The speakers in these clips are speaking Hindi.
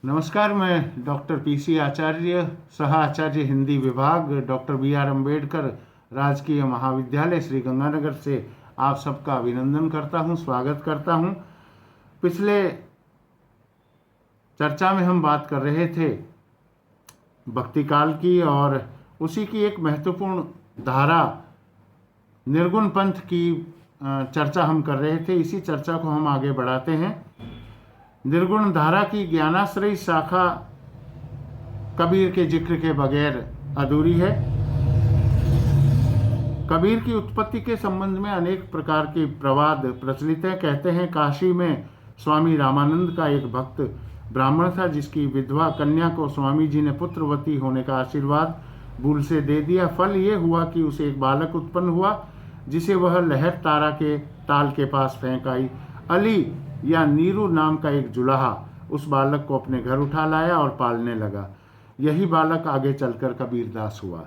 नमस्कार, मैं डॉक्टर पीसी आचार्य, सह आचार्य हिंदी विभाग, डॉक्टर बी.आर. अम्बेडकर राजकीय महाविद्यालय श्री गंगानगर से आप सबका अभिनंदन करता हूं, स्वागत करता हूं। पिछले चर्चा में हम बात कर रहे थे भक्ति काल की और उसी की एक महत्वपूर्ण धारा निर्गुण पंथ की चर्चा हम कर रहे थे। इसी चर्चा को हम आगे बढ़ाते हैं। निर्गुण धारा की ज्ञानाश्रयी शाखा कबीर के जिक्र के बगैर अधूरी है। कबीर की उत्पत्ति के संबंध में अनेक प्रकार के प्रवाद प्रचलित हैं। कहते हैं काशी में स्वामी रामानंद का एक भक्त ब्राह्मण था, जिसकी विधवा कन्या को स्वामी जी ने पुत्रवती होने का आशीर्वाद भूल से दे दिया। फल ये हुआ कि उसे एक बालक उत्पन्न हुआ, जिसे वह लहर तारा के ताल के पास फेंक आई। अली या नीरू नाम का एक जुलाहा उस बालक को अपने घर उठा लाया और पालने लगा। यही बालक आगे चलकर कबीरदास हुआ।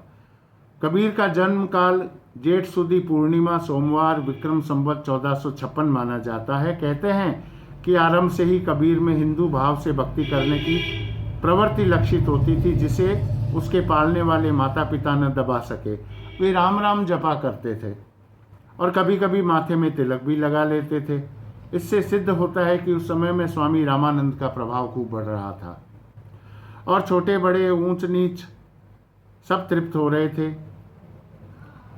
कबीर का जन्म काल जेठ सुदी पूर्णिमा सोमवार विक्रम संवत 1456 माना जाता है। कहते हैं कि आरंभ से ही कबीर में हिंदू भाव से भक्ति करने की प्रवृत्ति लक्षित होती थी, जिसे उसके पालने वाले माता पिता न दबा सके। वे राम राम जपा करते थे और कभी कभी माथे में तिलक भी लगा लेते थे। इससे सिद्ध होता है कि उस समय में स्वामी रामानंद का प्रभाव खूब बढ़ रहा था और छोटे बड़े ऊंच नीच सब तृप्त हो रहे थे।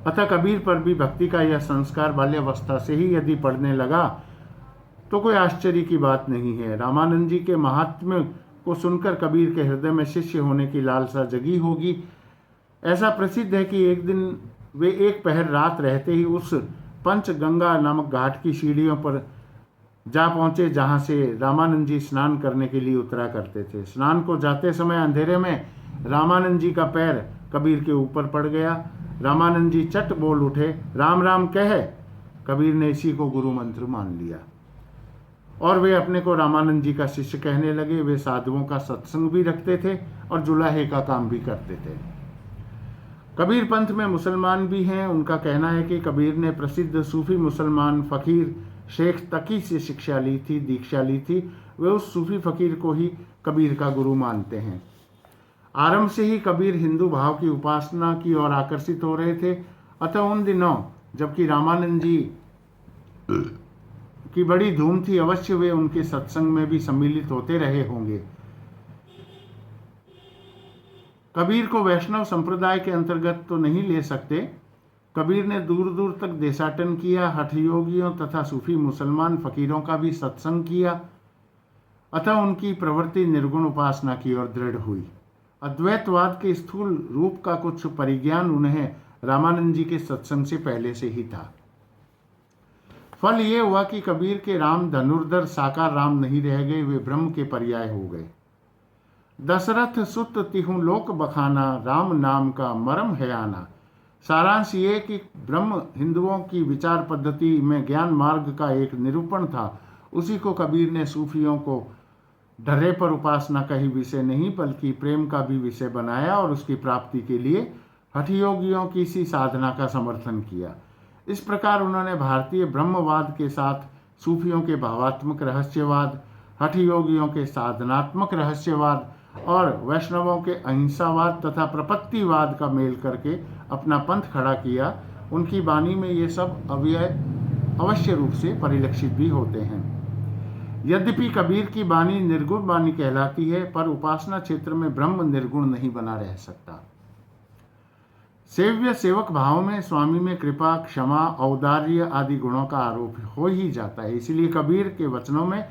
अतः कबीर पर भी भक्ति का यह संस्कार बाल्यावस्था से ही यदि पड़ने लगा तो कोई आश्चर्य की बात नहीं है। रामानंद जी के महात्म्य को सुनकर कबीर के हृदय में शिष्य होने की लालसा जगी होगी। ऐसा प्रसिद्ध है कि एक दिन वे एक पहर रात रहते ही उस पंचगंगा नामक घाट की सीढ़ियों पर जा पहुंचे, जहां से रामानंद जी स्नान करने के लिए उतरा करते थे। स्नान को जाते समय अंधेरे में रामानंद जी का पैर कबीर के ऊपर पड़ गया। रामानंद जी चट बोल उठे, राम राम कह। कबीर ने इसी को गुरु मंत्र मान लिया और वे अपने को रामानंद जी का शिष्य कहने लगे। वे साधुओं का सत्संग भी रखते थे और जुलाहे का काम भी करते थे। कबीर पंथ में मुसलमान भी हैं। उनका कहना है कि कबीर ने प्रसिद्ध सूफी मुसलमान फकीर शेख तकी से शिक्षा ली थी, दीक्षा ली थी। वे उस सूफी फकीर को ही कबीर का गुरु मानते हैं। आरंभ से ही कबीर हिंदू भाव की उपासना की ओर आकर्षित हो रहे थे। अतः उन दिनों जबकि रामानंद जी की बड़ी धूम थी, अवश्य वे उनके सत्संग में भी सम्मिलित होते रहे होंगे। कबीर को वैष्णव संप्रदाय के अंतर्गत तो नहीं ले सकते। कबीर ने दूर दूर तक देशाटन किया, हठ योगियों तथा सूफी मुसलमान फकीरों का भी सत्संग किया। अतः उनकी प्रवृत्ति निर्गुण उपासना की ओर दृढ़ हुई। अद्वैतवाद के स्थूल रूप का कुछ परिज्ञान उन्हें रामानंद जी के सत्संग से पहले से ही था। फल ये हुआ कि कबीर के राम धनुर्धर साकार राम नहीं रह गए, वे ब्रह्म के पर्याय हो गए। दशरथ सुत तिहु लोक बखाना, राम नाम का मरम है आना। सारांश ये कि ब्रह्म हिंदुओं की विचार पद्धति में ज्ञान मार्ग का एक निरूपण था। उसी को कबीर ने सूफियों को ढर्रे पर उपासना का ही विषय नहीं बल्कि प्रेम का भी विषय बनाया और उसकी प्राप्ति के लिए हठयोगियों की सी साधना का समर्थन किया। इस प्रकार उन्होंने भारतीय ब्रह्मवाद के साथ सूफियों के भावात्मक रहस्यवाद, हठयोगियों के साधनात्मक रहस्यवाद और वैष्णवों के अहिंसावाद तथा प्रपत्तिवाद का मेल करके अपना पंथ खड़ा किया। उनकी वाणी में ये सब अव्यय अवश्य रूप से परिलक्षित भी होते हैं। यद्यपि कबीर की वाणी निर्गुण वाणी कहलाती है, पर उपासना क्षेत्र में ब्रह्म निर्गुण नहीं बना रह सकता। सेव्य सेवक भाव में स्वामी में कृपा, क्षमा, औदार्य आदि गुणों का आरोप हो ही जाता है। इसलिए कबीर के वचनों में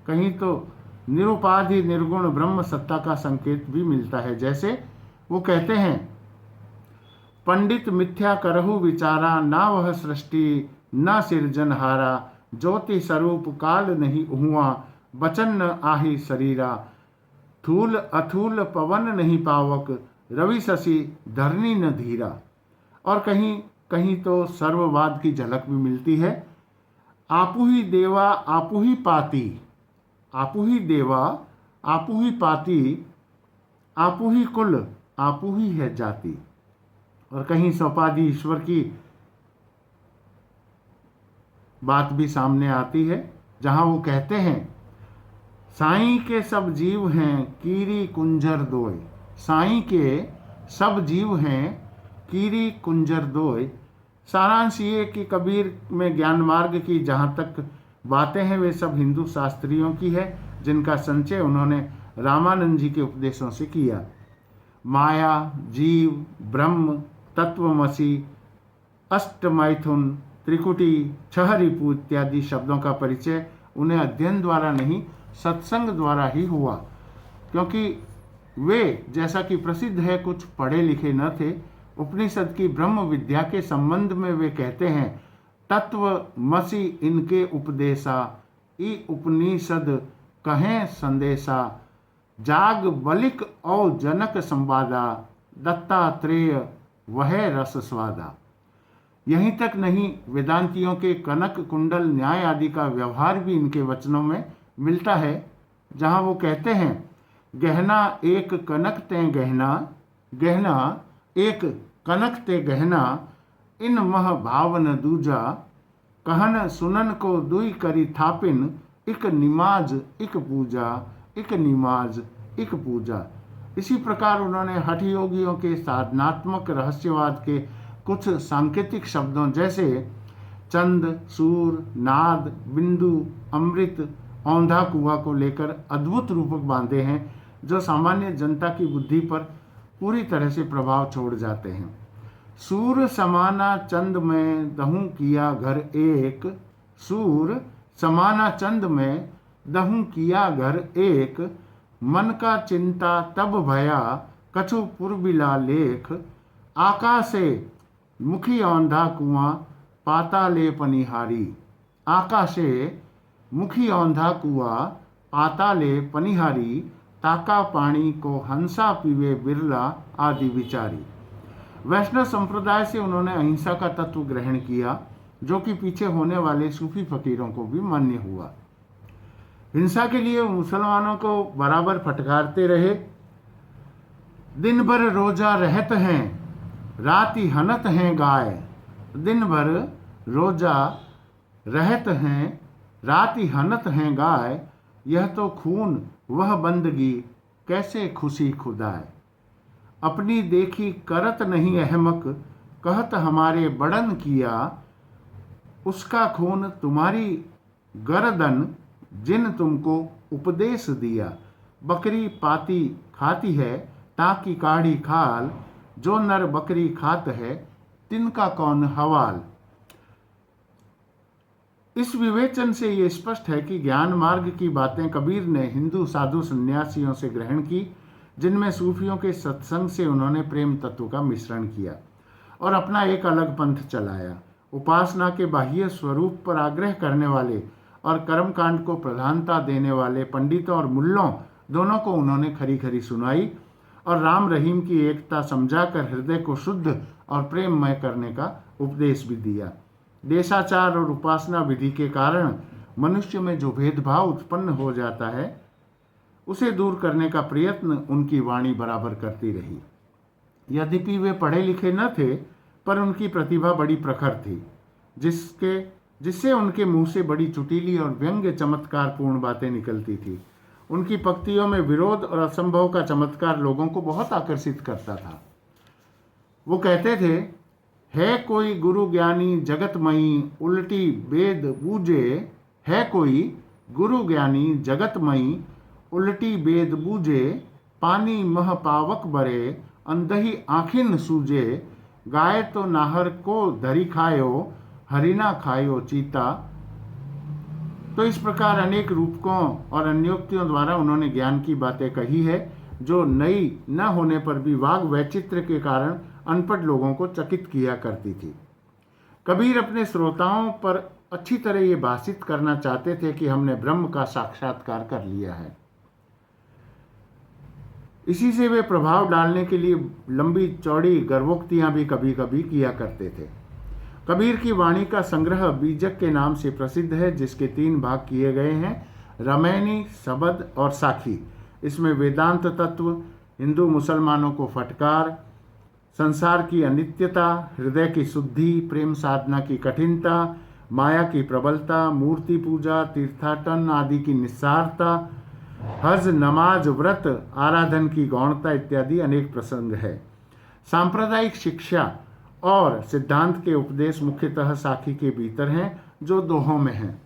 कहीं तो निरुपाधि निर्गुण ब्रह्म सत्ता का संकेत भी मिलता है। जैसे वो कहते हैं, पंडित मिथ्या करहु विचारा, ना वह सृष्टि न सिरजनहारा। ज्योति स्वरूप काल नहीं हुआ, बचन न आहि शरीरा। थूल अथूल पवन नहीं पावक, रवि शशि धरनी न धीरा। और कहीं कहीं तो सर्ववाद की झलक भी मिलती है। आपू ही देवा आपू ही पाती, आपू ही देवा आपू ही पाती, आपू ही कुल आपू ही है जाति। और कहीं स्वपादी ईश्वर की बात भी सामने आती है, जहां वो कहते हैं, साईं के सब जीव हैं कीरी कुंजर दोय। साईं के सब जीव हैं कीरी कुंजर दोय। सारांश ये कि कबीर में ज्ञान मार्ग की जहाँ तक बातें हैं वे सब हिंदू शास्त्रियों की है, जिनका संचय उन्होंने रामानंद जी के उपदेशों से किया। माया, जीव, ब्रह्म, तत्वमसी, अष्टमैथुन, त्रिकुटी, छह रिपु इत्यादि शब्दों का परिचय उन्हें अध्ययन द्वारा नहीं सत्संग द्वारा ही हुआ, क्योंकि वे, जैसा कि प्रसिद्ध है, कुछ पढ़े लिखे न थे। उपनिषद की ब्रह्म विद्या के संबंध में वे कहते हैं, तत्वमसि इनके उपदेशा, ई उपनिषद कहें संदेशा, जाग बलिक और जनक संवादा, दत्तात्रेय वह रस स्वादा। यहीं तक नहीं, वेदांतियों के कनक कुंडल न्याय आदि का व्यवहार भी इनके वचनों में मिलता है, जहां वो कहते हैं, गहना एक कनक ते गहना, गहना एक कनक ते गहना, इन मह भावन दूजा, कहन सुनन को दुई करी थापिन, इक निमाज इक पूजा, इक निमाज इक पूजा। इसी प्रकार उन्होंने हठ योगियों के साधनात्मक रहस्यवाद के कुछ सांकेतिक शब्दों जैसे चंद, सूर, नाद, बिंदु, अमृत, औंधा कुआ को लेकर अद्भुत रूपक बांधे हैं, जो सामान्य जनता की बुद्धि पर पूरी तरह से प्रभाव छोड़ जाते हैं। सूर समाना चंद में दहूं किया घर एक, सूर समाना चंद में दहूं किया घर एक, मन का चिंता तब भया कछु पुरबिला लेख, आकाशे मुखी औंधा कुआं पाताले पनिहारी, आकाशे मुखी औंधा कुआं पाताले पनिहारी, ताका पानी को हंसा पीवे बिरला आदि विचारी। वैष्णव संप्रदाय से उन्होंने अहिंसा का तत्व ग्रहण किया, जो कि पीछे होने वाले सूफी फकीरों को भी मान्य हुआ। हिंसा के लिए मुसलमानों को बराबर फटकारते रहे। दिन भर रोजा रहत हैं, राति हनत हैं गाय, दिन भर रोजा रहत हैं, राति हनत हैं गाय, यह तो खून वह बंदगी कैसे खुशी खुदाए। अपनी देखी करत नहीं अहमक, कहत हमारे बड़न किया, उसका खून तुम्हारी गर्दन जिन तुमको उपदेश दिया। बकरी पाती खाती है ताकि काढ़ी खाल, जो नर बकरी खात है तिनका कौन हवाल। इस विवेचन से ये स्पष्ट है कि ज्ञान मार्ग की बातें कबीर ने हिंदू साधु सन्यासियों से ग्रहण की, जिनमें सूफियों के सत्संग से उन्होंने प्रेम तत्व का मिश्रण किया और अपना एक अलग पंथ चलाया। उपासना के बाह्य स्वरूप पर आग्रह करने वाले और कर्मकांड को प्रधानता देने वाले पंडितों और मुल्लों दोनों को उन्होंने खरी खरी सुनाई और राम रहीम की एकता समझाकर हृदय को शुद्ध और प्रेममय करने का उपदेश भी दिया। देशाचार और उपासना विधि के कारण मनुष्य में जो भेदभाव उत्पन्न हो जाता है, उसे दूर करने का प्रयत्न उनकी वाणी बराबर करती रही। यद्यपि वे पढ़े लिखे न थे, पर उनकी प्रतिभा बड़ी प्रखर थी, जिससे उनके मुंह से बड़ी चुटीली और व्यंग्य चमत्कारपूर्ण बातें निकलती थी। उनकी पंक्तियों में विरोध और असंभव का चमत्कार लोगों को बहुत आकर्षित करता था। वो कहते थे, है कोई गुरु ज्ञानी जगतमयी उल्टी वेद बूझे, है कोई गुरु ज्ञानी जगतमयी उल्टी वेद बूझे, पानी मह पावक बरे अंधही आँखिन सूझे, गाय तो नाहर को धरी खायो हरिना खायो चीता। तो इस प्रकार अनेक रूपकों और अन्योक्तियों द्वारा उन्होंने ज्ञान की बातें कही है, जो नई न होने पर भी वाग वैचित्र के कारण अनपढ़ लोगों को चकित किया करती थी। कबीर अपने श्रोताओं पर अच्छी तरह ये भाषित करना चाहते थे कि हमने ब्रह्म का साक्षात्कार कर लिया है। इसी से वे प्रभाव डालने के लिए लंबी चौड़ी गर्वोक्तियां भी कभी कभी किया करते थे। कबीर की वाणी का संग्रह बीजक के नाम से प्रसिद्ध है, जिसके 3 भाग किए गए हैं, रमैनी, सबद और साखी। इसमें वेदांत तत्व, हिंदू मुसलमानों को फटकार, संसार की अनित्यता, हृदय की शुद्धि, प्रेम साधना की कठिनता, माया की प्रबलता, मूर्ति पूजा, तीर्थाटन आदि की निस्सारता, हज, नमाज, व्रत, आराधन की गौणता इत्यादि अनेक प्रसंग है। सांप्रदायिक शिक्षा और सिद्धांत के उपदेश मुख्यतः साखी के भीतर हैं, जो दोहों में हैं।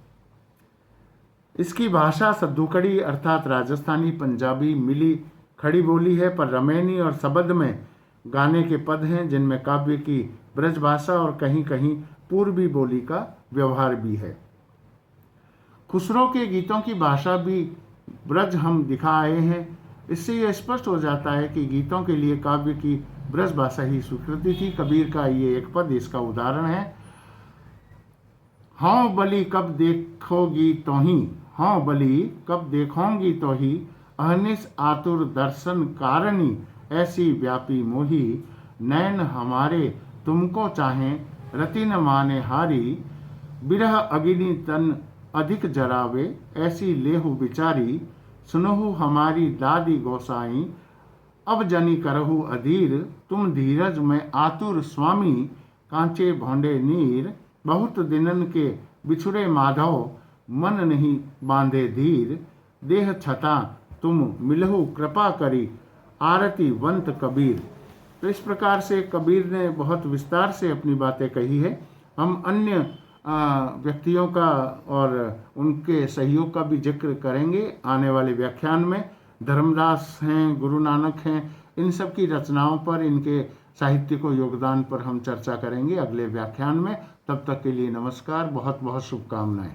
इसकी भाषा सद्दुकड़ी अर्थात राजस्थानी पंजाबी मिली खड़ी बोली है, पर रमैनी और सबद में गाने के पद हैं, जिनमें काव्य की ब्रज भाषा और कहीं कहीं पूर्वी बोली का व्यवहार भी है। खुसरो के गीतों की भाषा भी ब्रज हम दिखा आए हैं। इससे यह स्पष्ट हो जाता है कि गीतों के लिए काव्य की ब्रज भाषा ही स्वीकृति थी। कबीर का ये एक पद इसका उदाहरण है। हाँ बलि कब देखोगी तो ही, हाँ बलि कब देखोगी तो ही, अहनिस आतुर दर्शन कारणि, ऐसी व्यापी मोही, नैन हमारे तुमको चाहें, रति न माने हारी, बिरह अग्नि तन अधिक जरावे, ऐसी लेहु बिचारी, सुनहु हमारी दादी गोसाई, अब जनी करहु अधीर, तुम धीरज में आतुर स्वामी, कांचे भौंडे नीर, बहुत दिनन के बिछुड़े माधव, मन नहीं बांधे धीर, देह छता तुम मिलहु कृपा करी, आरती वंत कबीर। तो इस प्रकार से कबीर ने बहुत विस्तार से अपनी बातें कही है। हम अन्य व्यक्तियों का और उनके सहयोग का भी जिक्र करेंगे आने वाले व्याख्यान में। धर्मदास हैं, गुरु नानक हैं, इन सब की रचनाओं पर, इनके साहित्य को योगदान पर हम चर्चा करेंगे अगले व्याख्यान में। तब तक के लिए नमस्कार, बहुत बहुत शुभकामनाएं।